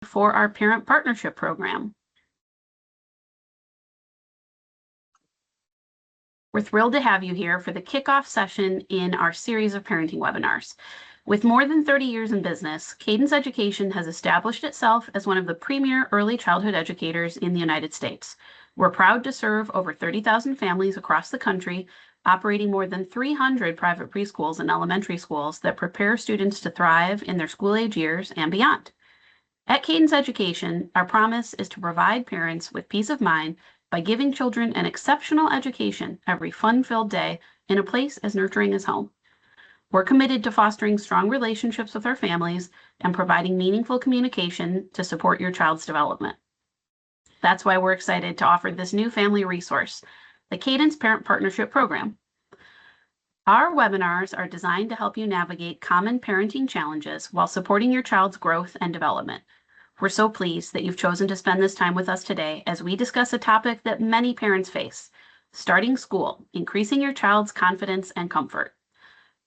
for our Parent Partnership Program. We're thrilled to have you here for the kickoff session in our series of parenting webinars. With more than 30 years in business, Cadence Education has established itself as one of the premier early childhood educators in the United States. We're proud to serve over 30,000 families across the country, operating more than 300 private preschools and elementary schools that prepare students to thrive in their school-age years and beyond. At Cadence Education, our promise is to provide parents with peace of mind by giving children an exceptional education every fun-filled day in a place as nurturing as home. We're committed to fostering strong relationships with our families and providing meaningful communication to support your child's development. That's why we're excited to offer this new family resource, the Cadence Parent Partnership Program. Our webinars are designed to help you navigate common parenting challenges while supporting your child's growth and development. We're so pleased that you've chosen to spend this time with us today as we discuss a topic that many parents face: starting school, increasing your child's confidence and comfort.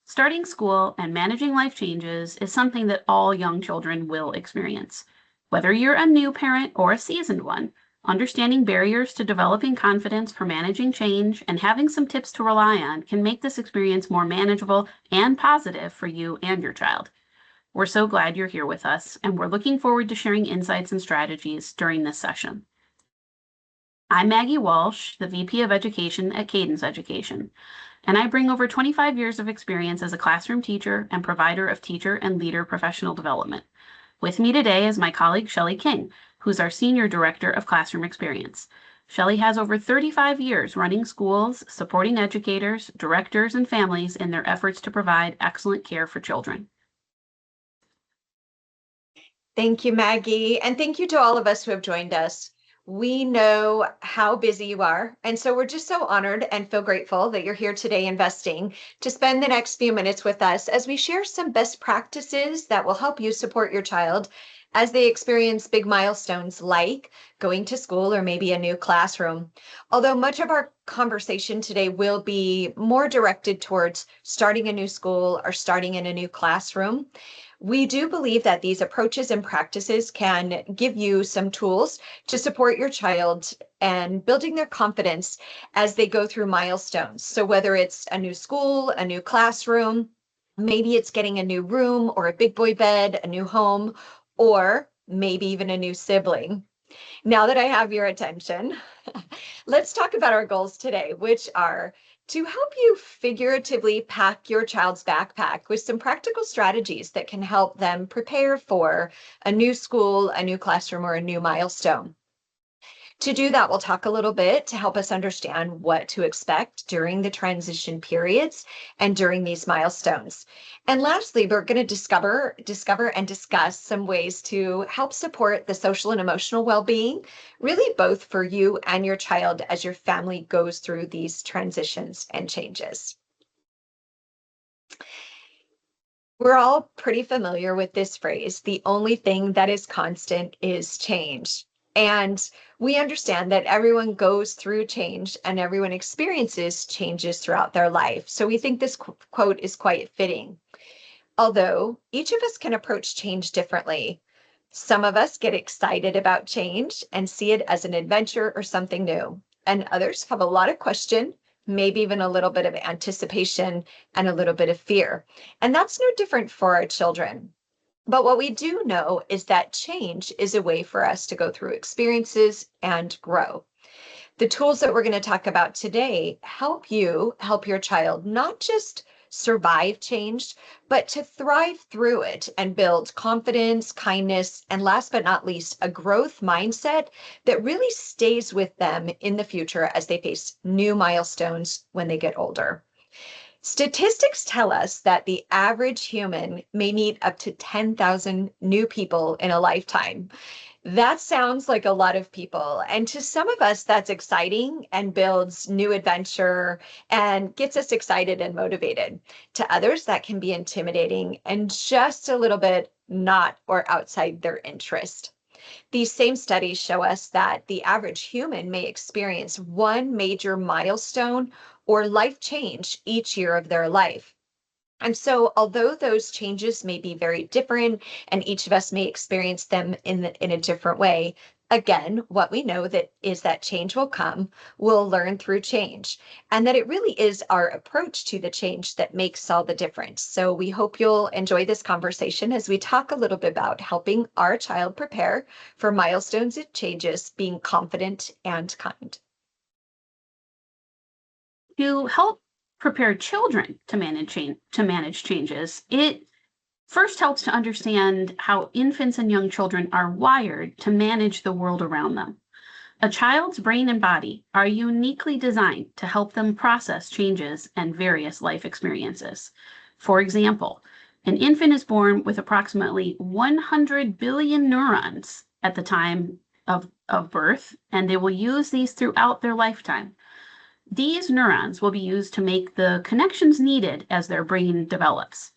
Starting school and managing life changes is something that all young children will experience. Whether you're a new parent or a seasoned one, understanding barriers to developing confidence for managing change and having some tips to rely on can make this experience more manageable and positive for you and your child. We're so glad you're here with us, and we're looking forward to sharing insights and strategies during this session. I'm Maggie Walsh, the VP of Education at Cadence Education, and I bring over 25 years of experience as a classroom teacher and provider of teacher and leader professional development. With me today is my colleague, Shelley King, who's our Senior Director of Classroom Experience. Shelley has over 35 years running schools, supporting educators, directors, and families in their efforts to provide excellent care for children. Thank you, Maggie, and thank you to all of us who have joined us. We know how busy you are, and so we're just so honored and feel grateful that you're here today investing to spend the next few minutes with us as we share some best practices that will help you support your child as they experience big milestones like going to school or maybe a new classroom. Although much of our conversation today will be more directed towards starting a new school or starting in a new classroom, we do believe that these approaches and practices can give you some tools to support your child and building their confidence as they go through milestones. So whether it's a new school, a new classroom, maybe it's getting a new room or a big boy bed, a new home, or maybe even a new sibling. Now that I have your attention, let's talk about our goals today, which are to help you figuratively pack your child's backpack with some practical strategies that can help them prepare for a new school, a new classroom, or a new milestone. To do that, we'll talk a little bit to help us understand what to expect during the transition periods and during these milestones. And lastly, we're going to discover and discuss some ways to help support the social and emotional well-being, really both for you and your child as your family goes through these transitions and changes. We're all pretty familiar with this phrase: the only thing that is constant is change. And we understand that everyone goes through change and everyone experiences changes throughout their life. So we think this quote is quite fitting. Although each of us can approach change differently. Some of us get excited about change and see it as an adventure or something new. And others have a lot of question, maybe even a little bit of anticipation and a little bit of fear. And that's no different for our children. But what we do know is that change is a way for us to go through experiences and grow. The tools that we're going to talk about today help you help your child not just survive change, but to thrive through it and build confidence, kindness, and last but not least, a growth mindset that really stays with them in the future as they face new milestones when they get older. Statistics tell us that the average human may meet up to 10,000 new people in a lifetime. That sounds like a lot of people. And to some of us, that's exciting and builds new adventure and gets us excited and motivated. To others, that can be intimidating and just a little bit not or outside their interest. These same studies show us that the average human may experience one major milestone or life change each year of their life. And so, although those changes may be very different and each of us may experience them in a different way, again, what we know that is that change will come, we'll learn through change, and that it really is our approach to the change that makes all the difference. So we hope you'll enjoy this conversation as we talk a little bit about helping our child prepare for milestones and changes, being confident and kind. To help prepare children to manage changes, it first helps to understand how infants and young children are wired to manage the world around them. A child's brain and body are uniquely designed to help them process changes and various life experiences. For example, an infant is born with approximately 100 billion neurons at the time of birth, and they will use these throughout their lifetime. These neurons will be used to make the connections needed as their brain develops.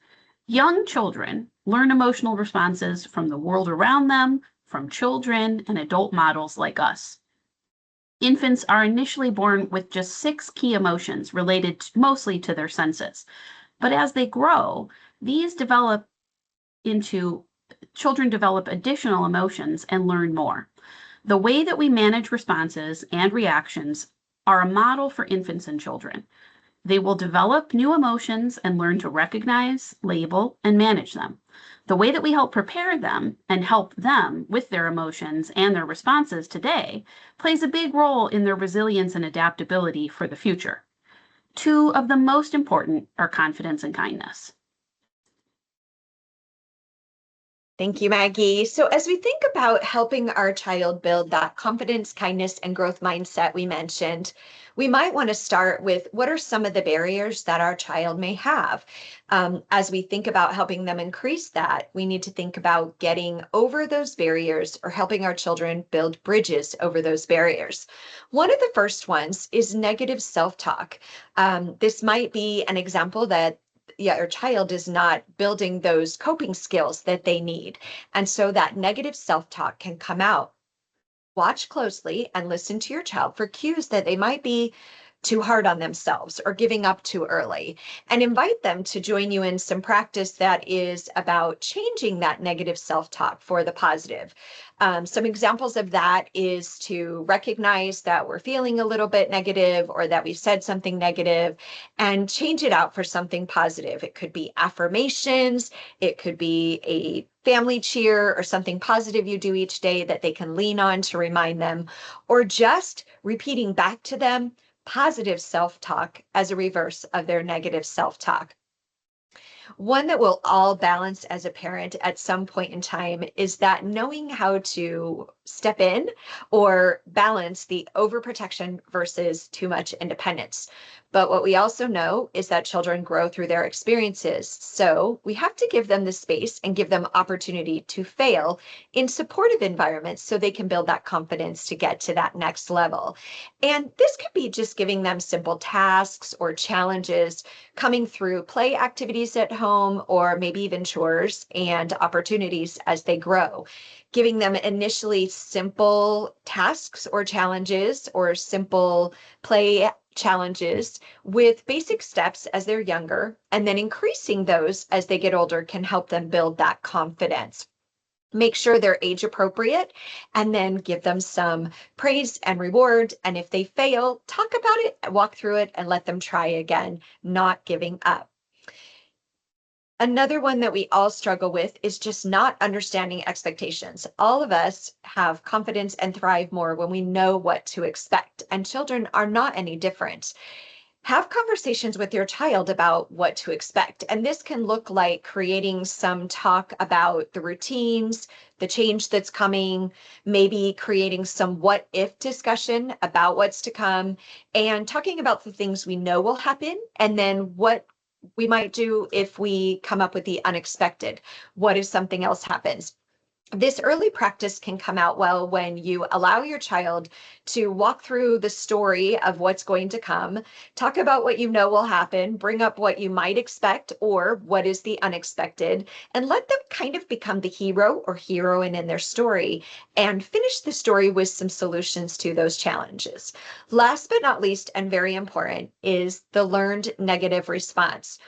Young children learn emotional responses from the world around them, from children and adult models like us. Infants are initially born with just 6 key emotions related mostly to their senses. But as they grow, these develop into children develop additional emotions and learn more. The way that we manage responses and reactions are a model for infants and children. They will develop new emotions and learn to recognize, label, and manage them. The way that we help prepare them and help them with their emotions and their responses today plays a big role in their resilience and adaptability for the future. 2 of the most important are confidence and kindness. Thank you, Maggie. So, as we think about helping our child build that confidence, kindness, and growth mindset we mentioned, we might want to start with what are some of the barriers that our child may have. As we think about helping them increase that, we need to think about getting over those barriers or helping our children build bridges over those barriers. One of the first ones is negative self talk. This might be an example that your child is not building those coping skills that they need. And so that negative self talk can come out. Watch closely and listen to your child for cues that they might be too hard on themselves or giving up too early, and invite them to join you in some practice that is about changing that negative self talk for the positive. Some examples of that is to recognize that we're feeling a little bit negative or that we've said something negative and change it out for something positive. It could be affirmations, it could be a family cheer or something positive you do each day that they can lean on to remind them, or just repeating back to them positive self-talk as a reverse of their negative self-talk. One that we'll all balance as a parent at some point in time is that knowing how to step in or balance the overprotection versus too much independence. But what we also know is that children grow through their experiences. So we have to give them the space and give them opportunity to fail in supportive environments so they can build that confidence to get to that next level. And this could be just giving them simple tasks or challenges coming through play activities at home, or maybe even chores and opportunities as they grow. Giving them initially simple tasks or challenges or simple play challenges with basic steps as they're younger, and then increasing those as they get older can help them build that confidence. Make sure they're age appropriate, and then give them some praise and reward. And if they fail, talk about it, walk through it, and let them try again, not giving up. Another one that we all struggle with is just not understanding expectations. All of us have confidence and thrive more when we know what to expect, and children are not any different. Have conversations with your child about what to expect. And this can look like creating some talk about the routines, the change that's coming, maybe creating some what if discussion about what's to come, and talking about the things we know will happen, and then what we might do if we come up with the unexpected. What if something else happens? This early practice can come out well when you allow your child to walk through the story of what's going to come, talk about what you know will happen, bring up what you might expect or what is the unexpected, and let them kind of become the hero or heroine in their story and finish the story with some solutions to those challenges. Last but not least, and very important, is the learned negative response.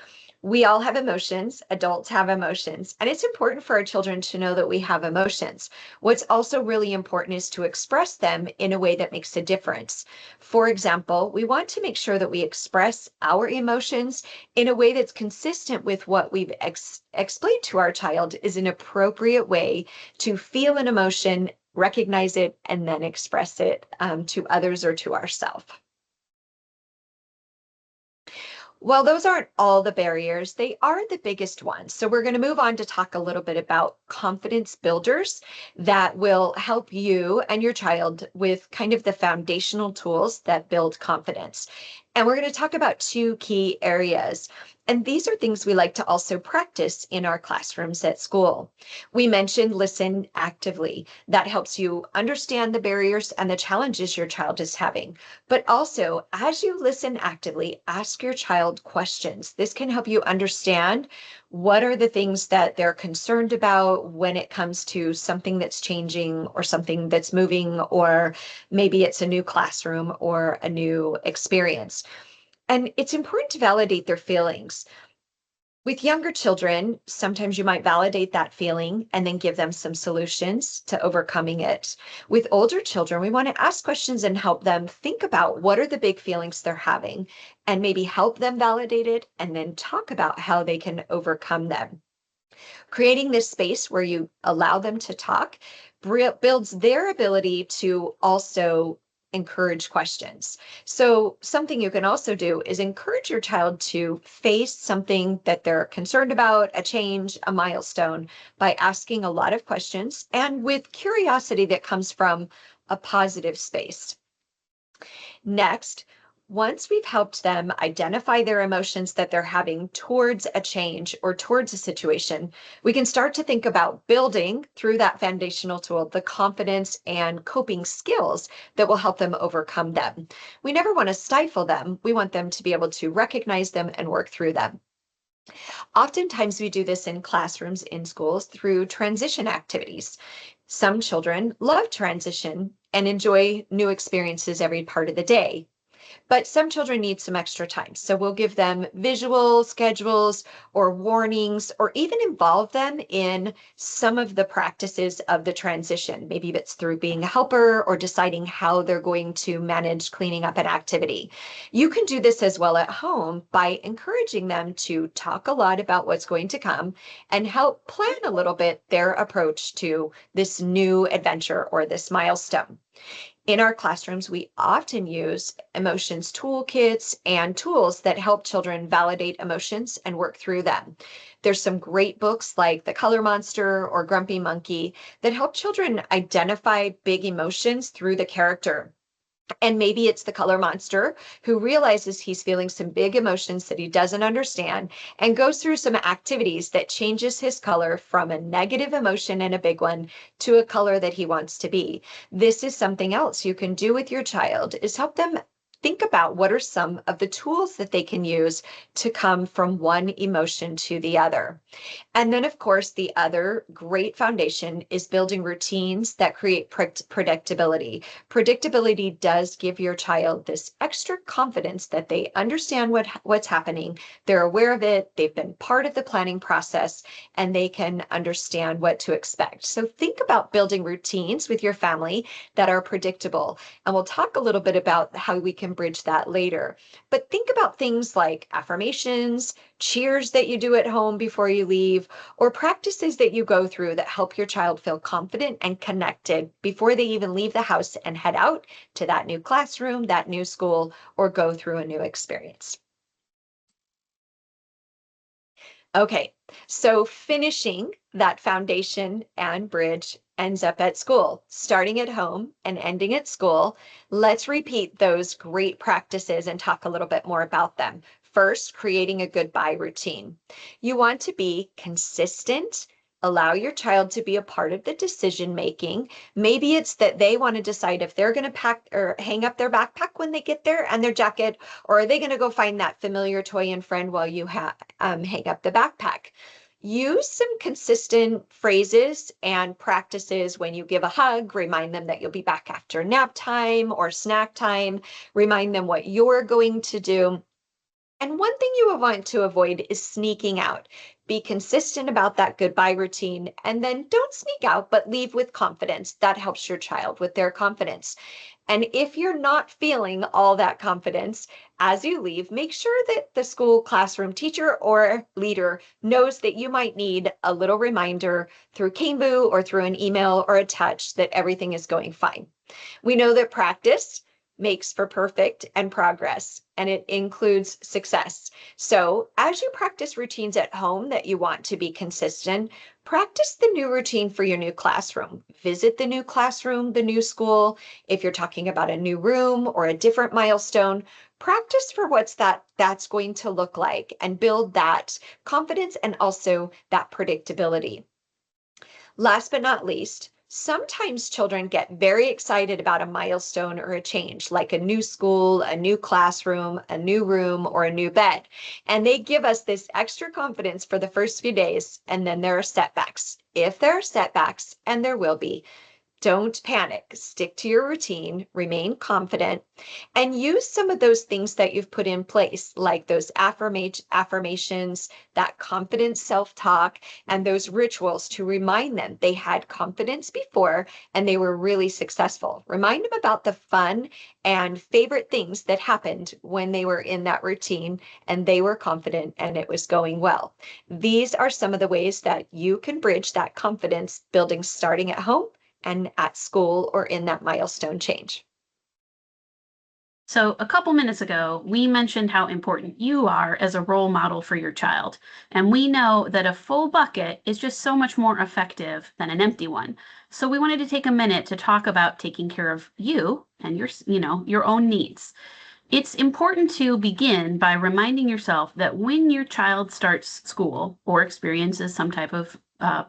We all have emotions, adults have emotions, and it's important for our children to know that we have emotions. What's also really important is to express them in a way that makes a difference. For example, we want to make sure that we express our emotions in a way that's consistent with what we've explained to our child is an appropriate way to feel an emotion, recognize it, and then express it to others or to ourselves. Well, those aren't all the barriers. They are the biggest ones. So we're going to move on to talk a little bit about confidence builders that will help you and your child with kind of the foundational tools that build confidence. And we're going to talk about two key areas. And these are things we like to also practice in our classrooms at school. We mentioned listen actively. That helps you understand the barriers and the challenges your child is having. But also, as you listen actively, ask your child questions. This can help you understand what are the things that they're concerned about when it comes to something that's changing or something that's moving, or maybe it's a new classroom or a new experience. And it's important to validate their feelings. With younger children, sometimes you might validate that feeling and then give them some solutions to overcoming it. With older children, we want to ask questions and help them think about what are the big feelings they're having and maybe help them validate it and then talk about how they can overcome them. Creating this space where you allow them to talk builds their ability to also encourage questions. So something you can also do is encourage your child to face something that they're concerned about, a change, a milestone, by asking a lot of questions and with curiosity that comes from a positive space. Next, once we've helped them identify their emotions that they're having towards a change or towards a situation, we can start to think about building through that foundational tool the confidence and coping skills that will help them overcome them. We never want to stifle them. We want them to be able to recognize them and work through them. Oftentimes, we do this in classrooms in schools through transition activities. Some children love transition and enjoy new experiences every part of the day. But some children need some extra time. So we'll give them visual schedules or warnings, or even involve them in some of the practices of the transition. Maybe it's through being a helper or deciding how they're going to manage cleaning up an activity. You can do this as well at home by encouraging them to talk a lot about what's going to come and help plan a little bit their approach to this new adventure or this milestone. In our classrooms, we often use emotions toolkits and tools that help children validate emotions and work through them. There's some great books like The Color Monster or Grumpy Monkey that help children identify big emotions through the character. And maybe it's the color monster who realizes he's feeling some big emotions that he doesn't understand and goes through some activities that changes his color from a negative emotion and a big one to a color that he wants to be. This is something else you can do with your child, is help them think about what are some of the tools that they can use to come from one emotion to the other. And then, of course, the other great foundation is building routines that create predictability. Predictability does give your child this extra confidence that they understand what's happening, they're aware of it, they've been part of the planning process, and they can understand what to expect. So think about building routines with your family that are predictable. And we'll talk a little bit about how we can bridge that later. But think about things like affirmations, cheers that you do at home before you leave, or practices that you go through that help your child feel confident and connected before they even leave the house and head out to that new classroom, that new school, or go through a new experience. Okay, so finishing that foundation and bridge ends up at school, starting at home and ending at school. Let's repeat those great practices and talk a little bit more about them. First, creating a goodbye routine. You want to be consistent. Allow your child to be a part of the decision making. Maybe it's that they want to decide if they're going to pack or hang up their backpack when they get there and their jacket, or are they going to go find that familiar toy and friend while you hang up the backpack. Use some consistent phrases and practices. When you give a hug, remind them that you'll be back after nap time or snack time. Remind them what you're going to do. And one thing you will want to avoid is sneaking out. Be consistent about that goodbye routine and then don't sneak out, but leave with confidence. That helps your child with their confidence. And if you're not feeling all that confidence as you leave, make sure that the school classroom teacher or leader knows that you might need a little reminder through Canvu or through an email or a touch that everything is going fine. We know that practice makes for perfect and progress, and it includes success. So, as you practice routines at home that you want to be consistent, practice the new routine for your new classroom. Visit the new classroom, the new school. If you're talking about a new room or a different milestone, practice for that's going to look like and build that confidence and also that predictability. Last but not least, sometimes children get very excited about a milestone or a change, like a new school, a new classroom, a new room, or a new bed. And they give us this extra confidence for the first few days, and then there are setbacks. If there are setbacks, and there will be, don't panic. Stick to your routine, remain confident, and use some of those things that you've put in place, like those affirmations, that confident self-talk, and those rituals to remind them they had confidence before and they were really successful. Remind them about the fun and favorite things that happened when they were in that routine and they were confident and it was going well. These are some of the ways that you can bridge that confidence building starting at home and at school or in that milestone change. So, a couple minutes ago, we mentioned how important you are as a role model for your child. And we know that a full bucket is just so much more effective than an empty one. So, we wanted to take a minute to talk about taking care of you and your own needs. It's important to begin by reminding yourself that when your child starts school or experiences some type of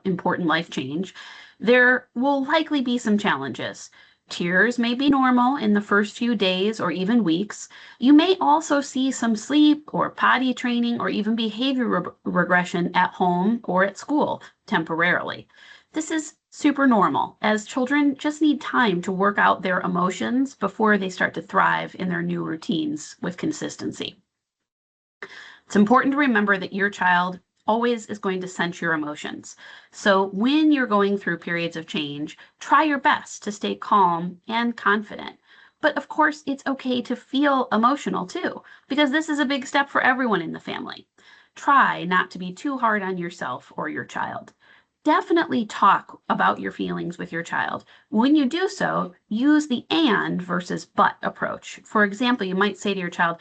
important life change, there will likely be some challenges. Tears may be normal in the first few days or even weeks. You may also see some sleep or potty training or even behavior regression at home or at school temporarily. This is super normal, as children just need time to work out their emotions before they start to thrive in their new routines with consistency. It's important to remember that your child always is going to sense your emotions. So when you're going through periods of change, try your best to stay calm and confident. But of course, it's okay to feel emotional too, because this is a big step for everyone in the family. Try not to be too hard on yourself or your child. Definitely talk about your feelings with your child. When you do so, use the and versus but approach. For example, you might say to your child,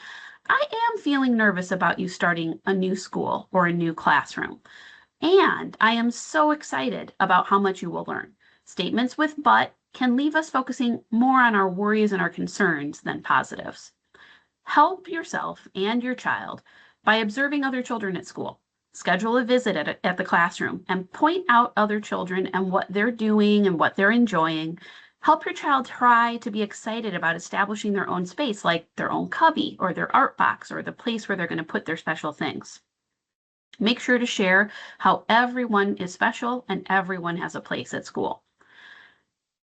I am feeling nervous about you starting a new school or a new classroom. And I am so excited about how much you will learn. Statements with but can leave us focusing more on our worries and our concerns than positives. Help yourself and your child by observing other children at school. Schedule a visit at the classroom and point out other children and what they're doing and what they're enjoying. Help your child try to be excited about establishing their own space, like their own cubby or their art box or the place where they're going to put their special things. Make sure to share how everyone is special and everyone has a place at school.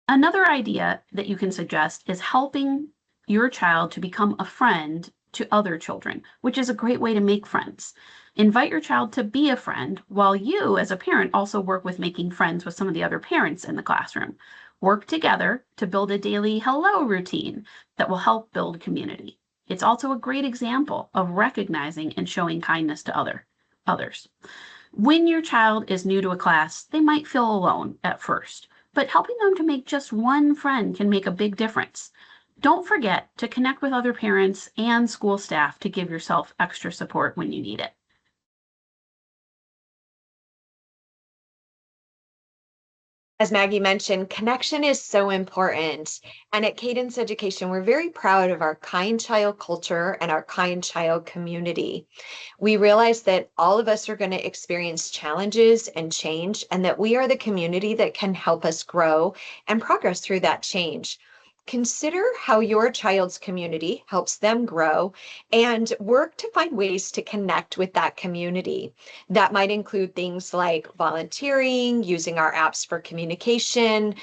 Another idea that you can suggest is helping your child to become a friend to other children, which is a great way to make friends. Invite your child to be a friend while you, as a parent, also work with making friends with some of the other parents in the classroom. Work together to build a daily hello routine that will help build community. It's also a great example of recognizing and showing kindness to others. When your child is new to a class, they might feel alone at first, but helping them to make just one friend can make a big difference. Don't forget to connect with other parents and school staff to give yourself extra support when you need it. As Maggie mentioned, connection is so important. And at Cadence Education, we're very proud of our kind child culture and our kind child community. We realize that all of us are going to experience challenges and change, and that we are the community that can help us grow and progress through that change. Consider how your child's community helps them grow and work to find ways to connect with that community. That might include things like volunteering, using our apps for communication,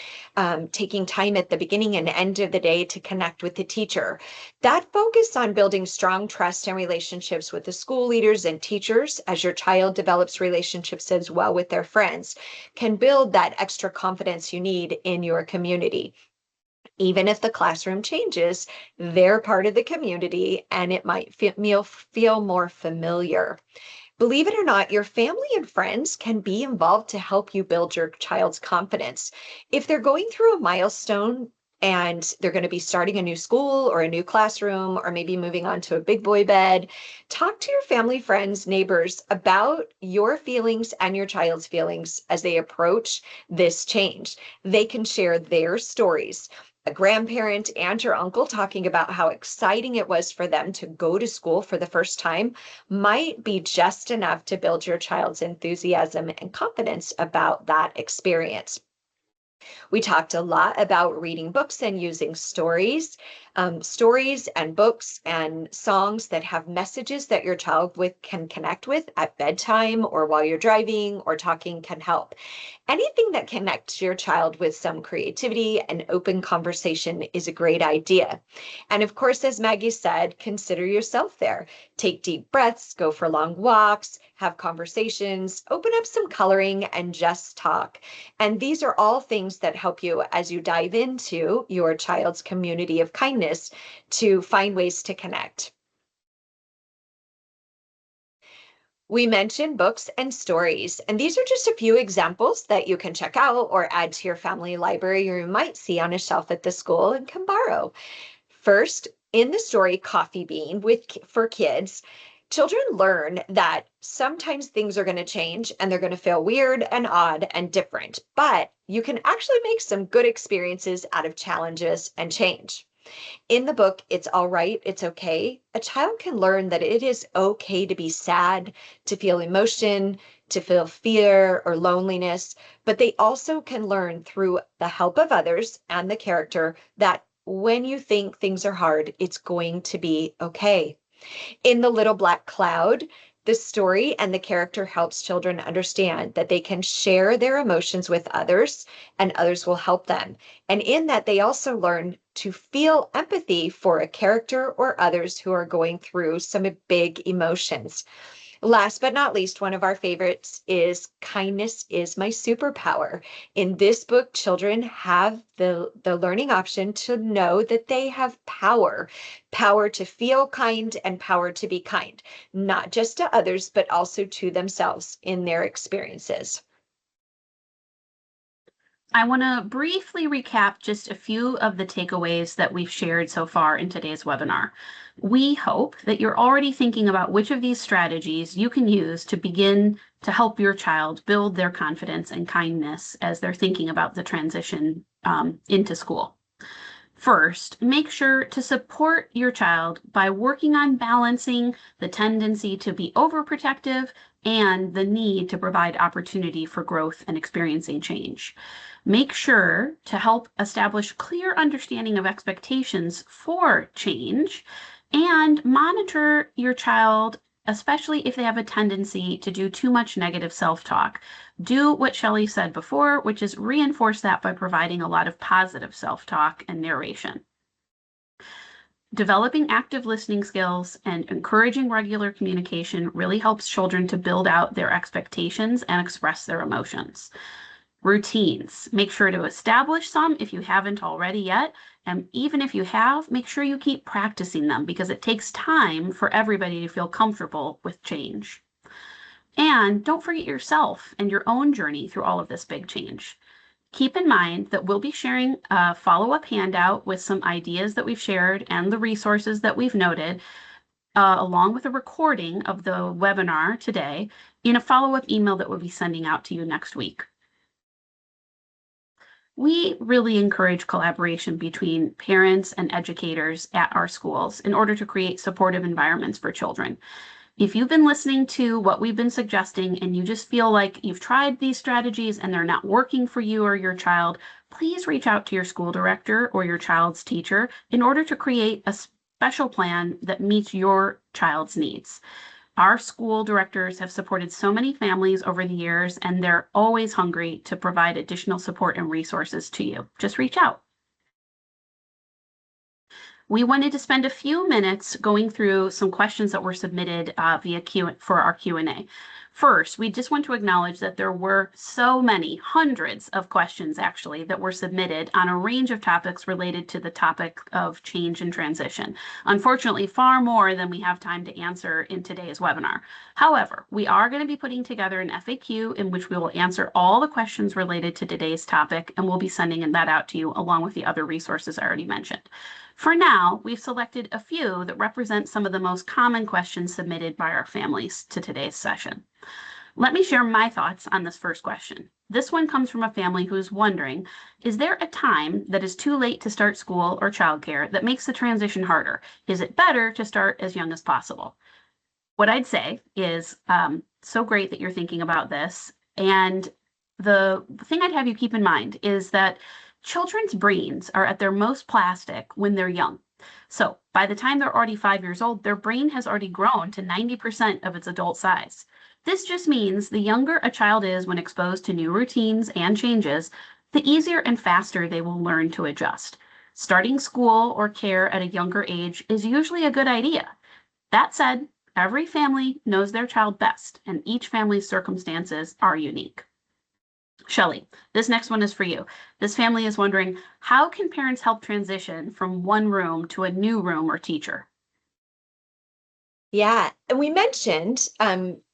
taking time at the beginning and end of the day to connect with the teacher. That focus on building strong trust and relationships with the school leaders and teachers as your child develops relationships as well with their friends can build that extra confidence you need in your community. Even if the classroom changes, they're part of the community and it might feel more familiar. Believe it or not, your family and friends can be involved to help you build your child's confidence. If they're going through a milestone and they're going to be starting a new school or a new classroom or maybe moving on to a big boy bed, talk to your family, friends, neighbors about your feelings and your child's feelings as they approach this change. They can share their stories. A grandparent, aunt, or uncle talking about how exciting it was for them to go to school for the first time might be just enough to build your child's enthusiasm and confidence about that experience. We talked a lot about reading books and using stories and books and songs that have messages that your child can connect with at bedtime or while you're driving or talking can help. Anything that connects your child with some creativity and open conversation is a great idea. And of course, as Maggie said, consider yourself there. Take deep breaths, go for long walks, have conversations, open up some coloring, and just talk. And these are all things that help you as you dive into your child's community of kindness to find ways to connect. We mentioned books and stories, and these are just a few examples that you can check out or add to your family library or you might see on a shelf at the school and can borrow. First, in the story Coffee Bean for kids, children learn that sometimes things are going to change and they're going to feel weird and odd and different, but you can actually make some good experiences out of challenges and change. In the book, It's All Right, It's Okay, a child can learn that it is okay to be sad, to feel emotion, to feel fear or loneliness, but they also can learn through the help of others and the character that when you think things are hard, it's going to be okay. In The Little Black Cloud, the story and the character helps children understand that they can share their emotions with others and others will help them. And in that, they also learn to feel empathy for a character or others who are going through some big emotions. Last but not least, one of our favorites is Kindness is My Superpower. In this book, children have the learning option to know that they have power to feel kind and power to be kind, not just to others, but also to themselves in their experiences. I want to briefly recap just a few of the takeaways that we've shared so far in today's webinar. We hope that you're already thinking about which of these strategies you can use to begin to help your child build their confidence and kindness as they're thinking about the transition into school. First, make sure to support your child by working on balancing the tendency to be overprotective and the need to provide opportunity for growth and experiencing change. Make sure to help establish clear understanding of expectations for change and monitor your child, especially if they have a tendency to do too much negative self-talk. Do what Shelley said before, which is reinforce that by providing a lot of positive self-talk and narration. Developing active listening skills and encouraging regular communication really helps children to build out their expectations and express their emotions. Routines. Make sure to establish some if you haven't already yet. And even if you have, make sure you keep practicing them because it takes time for everybody to feel comfortable with change. And don't forget yourself and your own journey through all of this big change. Keep in mind that we'll be sharing a follow-up handout with some ideas that we've shared and the resources that we've noted, along with a recording of the webinar today in a follow-up email that we'll be sending out to you next week. We really encourage collaboration between parents and educators at our schools in order to create supportive environments for children. If you've been listening to what we've been suggesting and you just feel like you've tried these strategies and they're not working for you or your child, please reach out to your school director or your child's teacher in order to create a special plan that meets your child's needs. Our school directors have supported so many families over the years, and they're always hungry to provide additional support and resources to you. Just reach out. We wanted to spend a few minutes going through some questions that were submitted via for our Q&A. First, we just want to acknowledge that there were so many, hundreds of questions actually, that were submitted on a range of topics related to the topic of change and transition. Unfortunately, far more than we have time to answer in today's webinar. However, we are going to be putting together an FAQ in which we will answer all the questions related to today's topic, and we'll be sending that out to you along with the other resources I already mentioned. For now, we've selected a few that represent some of the most common questions submitted by our families to today's session. Let me share my thoughts on this first question. This one comes from a family who is wondering, is there a time that is too late to start school or childcare that makes the transition harder? Is it better to start as young as possible? What I'd say is so great that you're thinking about this. And the thing I'd have you keep in mind is that children's brains are at their most plastic when they're young. So by the time they're already 5 years old, their brain has already grown to 90% of its adult size. This just means the younger a child is when exposed to new routines and changes, the easier and faster they will learn to adjust. Starting school or care at a younger age is usually a good idea. That said, every family knows their child best, and each family's circumstances are unique. Shelley, this next one is for you. This family is wondering, how can parents help transition from one room to a new room or teacher? Yeah, and we mentioned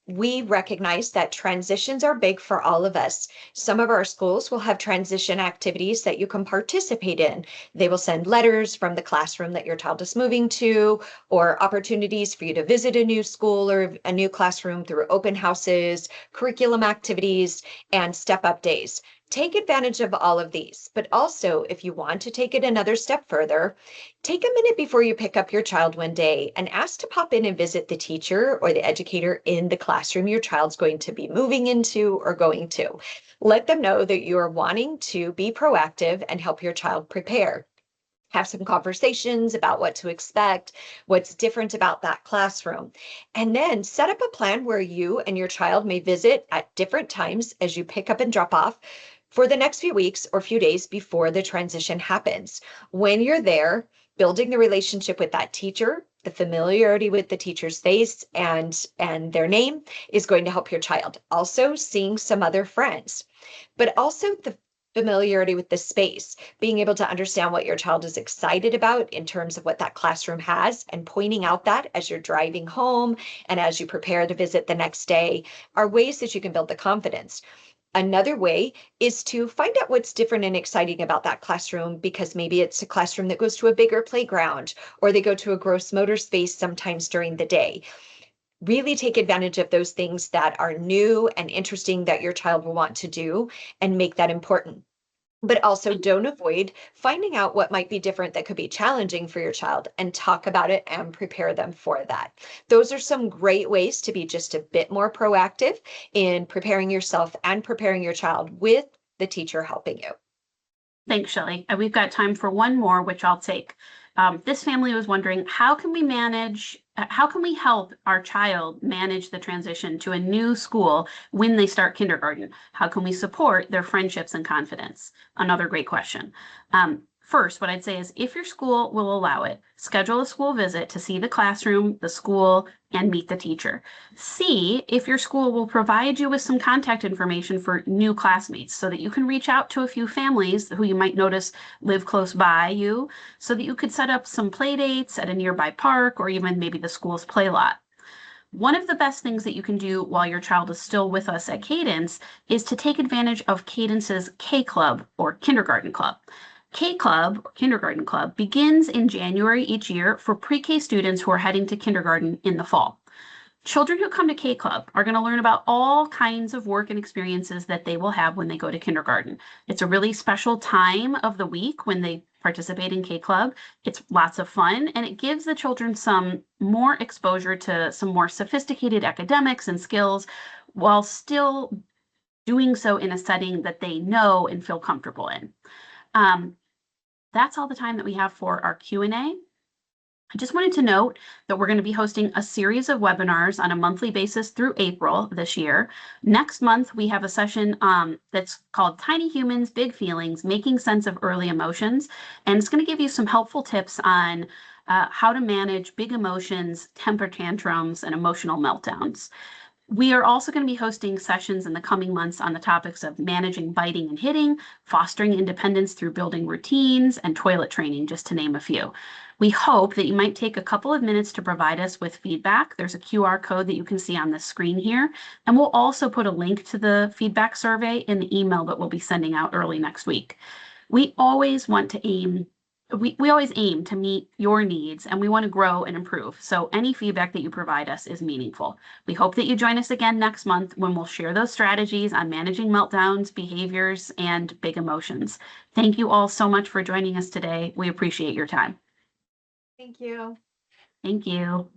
we recognize that transitions are big for all of us. Some of our schools will have transition activities that you can participate in. They will send letters from the classroom that your child is moving to, or opportunities for you to visit a new school or a new classroom through open houses, curriculum activities, and step-up days. Take advantage of all of these, but also if you want to take it another step further, take a minute before you pick up your child one day and ask to pop in and visit the teacher or the educator in the classroom your child's going to be moving into or going to. Let them know that you are wanting to be proactive and help your child prepare. Have some conversations about what to expect, what's different about that classroom, and then set up a plan where you and your child may visit at different times as you pick up and drop off for the next few weeks or few days before the transition happens. When you're there, building the relationship with that teacher, the familiarity with the teacher's face and their name is going to help your child. Also, seeing some other friends, but also the familiarity with the space, being able to understand what your child is excited about in terms of what that classroom has, and pointing out that as you're driving home and as you prepare to visit the next day are ways that you can build the confidence. Another way is to find out what's different and exciting about that classroom, because maybe it's a classroom that goes to a bigger playground, or they go to a gross motor space sometimes during the day. Really take advantage of those things that are new and interesting that your child will want to do and make that important. But also don't avoid finding out what might be different that could be challenging for your child, and talk about it and prepare them for that. Those are some great ways to be just a bit more proactive in preparing yourself and preparing your child with the teacher helping you. Thanks, Shelley. And we've got time for one more, which I'll take. This family was wondering, how can we help our child manage the transition to a new school when they start kindergarten? How can we support their friendships and confidence? Another great question. First, what I'd say is, if your school will allow it, schedule a school visit to see the classroom, the school, and meet the teacher. See if your school will provide you with some contact information for new classmates so that you can reach out to a few families who you might notice live close by you, so that you could set up some play dates at a nearby park or even maybe the school's play lot. One of the best things that you can do while your child is still with us at Cadence is to take advantage of Cadence's K Club or Kindergarten Club. K Club, or Kindergarten Club, begins in January each year for pre-K students who are heading to kindergarten in the fall. Children who come to K Club are going to learn about all kinds of work and experiences that they will have when they go to kindergarten. It's a really special time of the week when they participate in K Club. It's lots of fun, and it gives the children some more exposure to some more sophisticated academics and skills while still doing so in a setting that they know and feel comfortable in. That's all the time that we have for our Q&A. I just wanted to note that we're going to be hosting a series of webinars on a monthly basis through April this year. Next month, we have a session that's called Tiny Humans, Big Feelings, Making Sense of Early Emotions. And it's going to give you some helpful tips on how to manage big emotions, temper tantrums, and emotional meltdowns. We are also going to be hosting sessions in the coming months on the topics of managing biting and hitting, fostering independence through building routines, and toilet training, just to name a few. We hope that you might take a couple of minutes to provide us with feedback. There's a QR code that you can see on the screen here, and we'll also put a link to the feedback survey in the email that we'll be sending out early next week. We always aim to meet your needs, and we want to grow and improve. So any feedback that you provide us is meaningful. We hope that you join us again next month when we'll share those strategies on managing meltdowns, behaviors, and big emotions. Thank you all so much for joining us today. We appreciate your time. Thank you. Thank you.